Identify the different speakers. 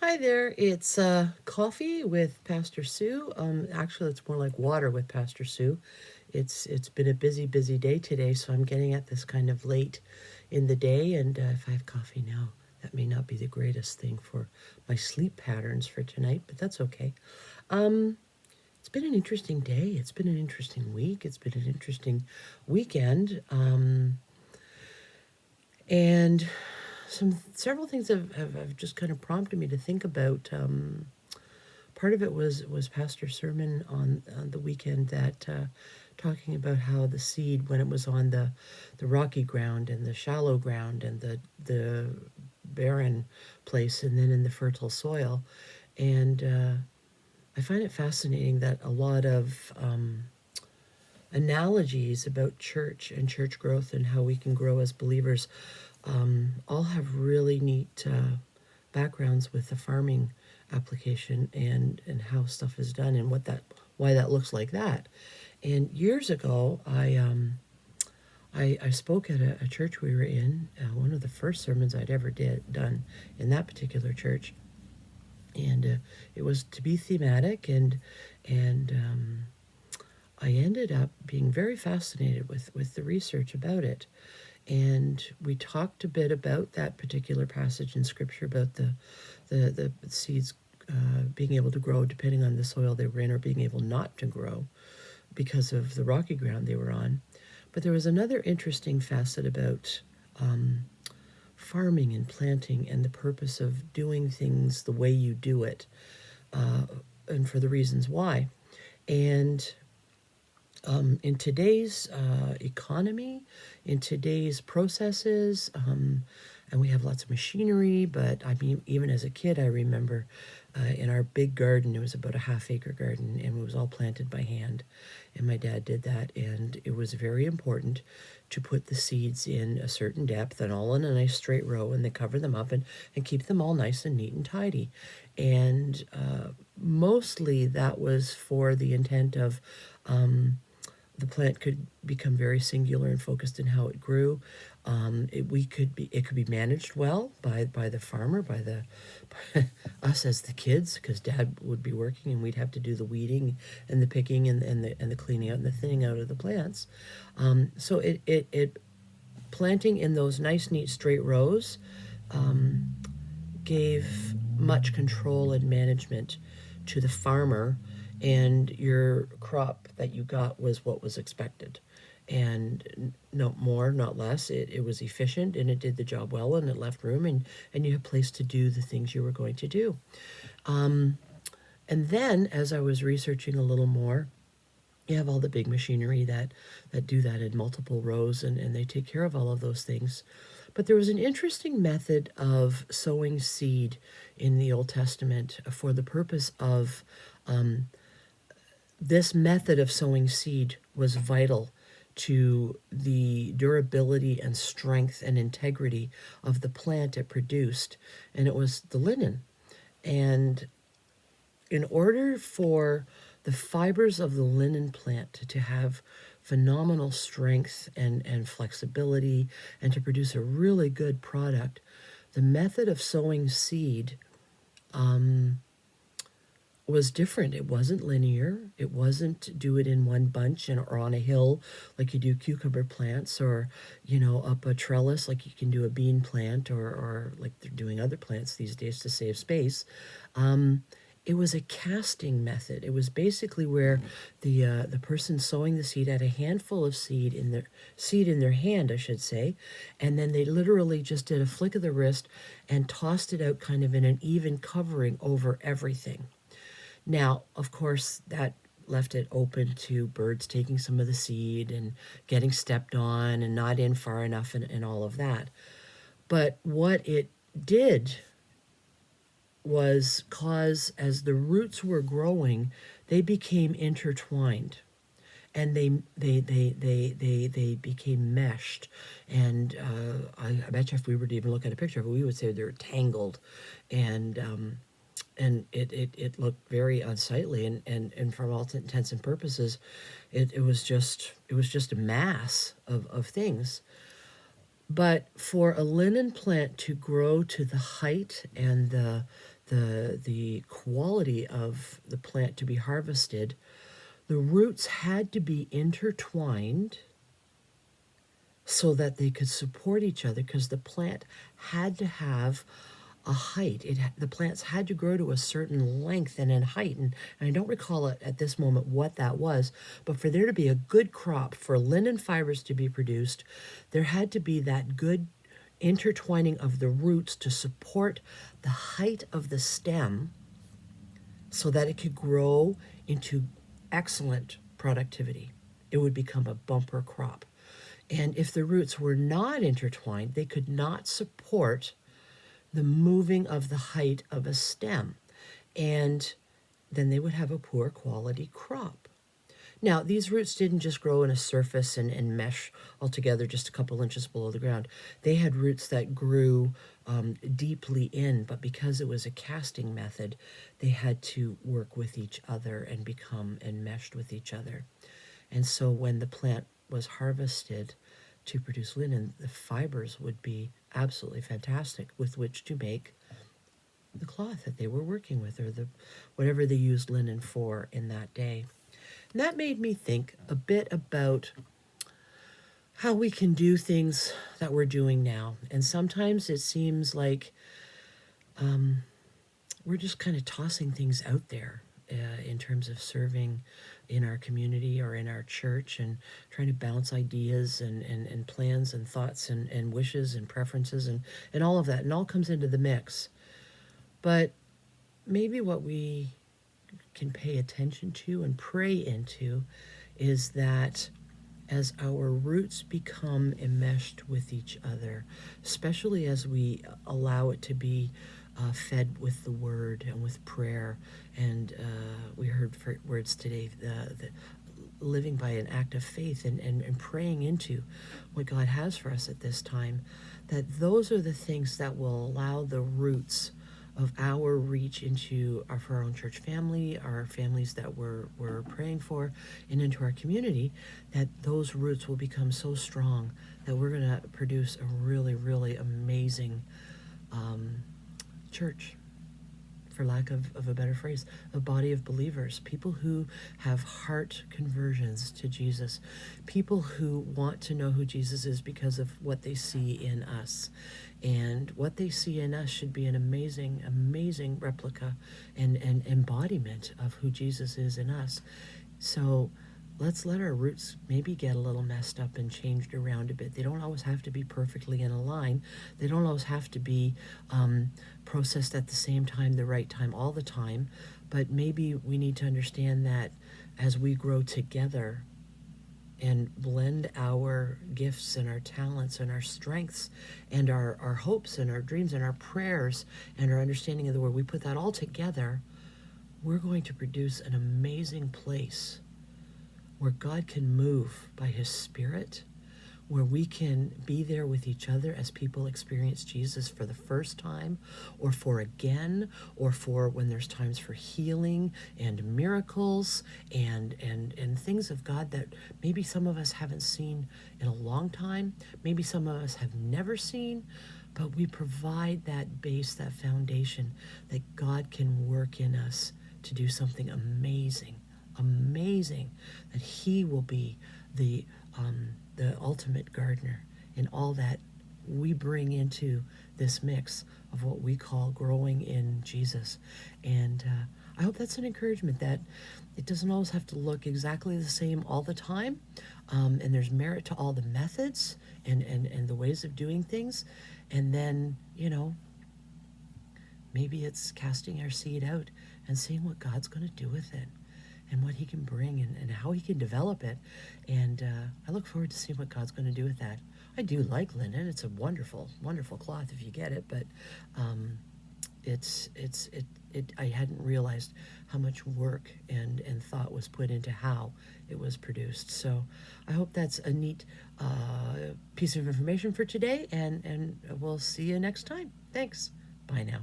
Speaker 1: Hi there. It's coffee with Pastor Sue. Actually, it's more like water with Pastor Sue. It's been a busy day today, so I'm getting at this kind of late in the day. And if I have coffee now, that may not be the greatest thing for my sleep patterns for tonight, but that's okay. Um, it's been an interesting day. It's been an interesting week. It's been an interesting weekend. And several things have just kind of prompted me to think about. Part of it was Pastor's sermon on the weekend that talking about how the seed, when it was on the rocky ground and the shallow ground and the barren place, and then in the fertile soil, and I find it fascinating that a lot of analogies about church and church growth and how we can grow as believers all have really neat backgrounds with the farming application and how stuff is done and why that looks like that. And years ago, I spoke at a church we were in, one of the first sermons I'd ever done in that particular church, and it was to be thematic, and I ended up being very fascinated with the research about it. And we talked a bit about that particular passage in Scripture about the seeds being able to grow depending on the soil they were in, or being able not to grow because of the rocky ground they were on. But there was another interesting facet about farming and planting and the purpose of doing things the way you do it, and for the reasons why. And in today's economy, in today's processes, and we have lots of machinery, but I mean, even as a kid, I remember in our big garden, it was about a half-acre garden, and it was all planted by hand. And my dad did that, and it was very important to put the seeds in a certain depth and all in a nice straight row, and they cover them up and keep them all nice and neat and tidy. And mostly that was for the intent of the plant could become very singular and focused in how it grew. It could be managed well by the farmer, by us as the kids, because Dad would be working and we'd have to do the weeding and the picking and the cleaning out and the thinning out of the plants. So it planting in those nice neat straight rows gave much control and management to the farmer, and your crop that you got was what was expected. And no more, not less. It was efficient and it did the job well, and it left room, and you had a place to do the things you were going to do. And then, as I was researching a little more, you have all the big machinery that do that in multiple rows, and they take care of all of those things. But there was an interesting method of sowing seed in the Old Testament for the purpose of this method of sowing seed was vital to the durability and strength and integrity of the plant it produced, and it was the linen. And in order for the fibers of the linen plant to have phenomenal strength and flexibility and to produce a really good product, the method of sowing seed was different. It wasn't linear. It wasn't do it in one bunch or on a hill like you do cucumber plants, or, up a trellis like you can do a bean plant, or like they're doing other plants these days to save space. It was a casting method. It was basically where the person sowing the seed had a handful of seed in their hand, I should say, and then they literally just did a flick of the wrist and tossed it out kind of in an even covering over everything. Now, of course, that left it open to birds taking some of the seed and getting stepped on and not in far enough, and all of that. But what it did was cause, as the roots were growing, they became intertwined, and they became meshed. And I bet you if we were to even look at a picture of it, we would say they're tangled, and it looked very unsightly, and from all intents and purposes, it was just a mass of things. But for a linen plant to grow to the height and the quality of the plant to be harvested, the roots had to be intertwined so that they could support each other, because the plant had to have a height. The plants had to grow to a certain length and in height. And I don't recall it at this moment what that was, but for there to be a good crop, for linen fibers to be produced, there had to be that good intertwining of the roots to support the height of the stem so that it could grow into excellent productivity. It would become a bumper crop. And if the roots were not intertwined, they could not support the moving of the height of a stem. And then they would have a poor quality crop. Now, these roots didn't just grow in a surface and mesh all together just a couple inches below the ground. They had roots that grew deeply in, but because it was a casting method, they had to work with each other and become enmeshed with each other. And so when the plant was harvested to produce linen, the fibers would be absolutely fantastic with which to make the cloth that they were working with, or whatever they used linen for in that day. And that made me think a bit about how we can do things that we're doing now. And sometimes it seems like we're just kind of tossing things out there in terms of serving in our community or in our church, and trying to bounce ideas and plans and thoughts and wishes and preferences and all of that. And all comes into the mix. But maybe what we can pay attention to and pray into is that as our roots become enmeshed with each other, especially as we allow it to be fed with the word and with prayer, and we heard words today, the living by an act of faith and praying into what God has for us at this time, that those are the things that will allow the roots of our reach into for our own church family, our families that we're praying for, and into our community, that those roots will become so strong that we're going to produce a really, really amazing church, for lack of a better phrase, a body of believers, people who have heart conversions to Jesus, people who want to know who Jesus is because of what they see in us. And what they see in us should be an amazing, amazing replica and embodiment of who Jesus is in us. So let's let our roots maybe get a little messed up and changed around a bit. They don't always have to be perfectly in a line. They don't always have to be processed at the same time, the right time, all the time. But maybe we need to understand that as we grow together and blend our gifts and our talents and our strengths and our hopes and our dreams and our prayers and our understanding of the word, we put that all together, we're going to produce an amazing place where God can move by his Spirit, where we can be there with each other as people experience Jesus for the first time, or for again, or for when there's times for healing and miracles and things of God that maybe some of us haven't seen in a long time, maybe some of us have never seen, but we provide that base, that foundation that God can work in us to do something amazing, that he will be the ultimate gardener in all that we bring into this mix of what we call growing in Jesus. And I hope that's an encouragement, that it doesn't always have to look exactly the same all the time, and there's merit to all the methods and the ways of doing things. And then, maybe it's casting our seed out and seeing what God's going to do with it, and what he can bring and how he can develop it. And I look forward to seeing what God's going to do with that. I do like linen. It's a wonderful, wonderful cloth if you get it, but I hadn't realized how much work and thought was put into how it was produced. So I hope that's a neat piece of information for today, and we'll see you next time. Thanks. Bye now.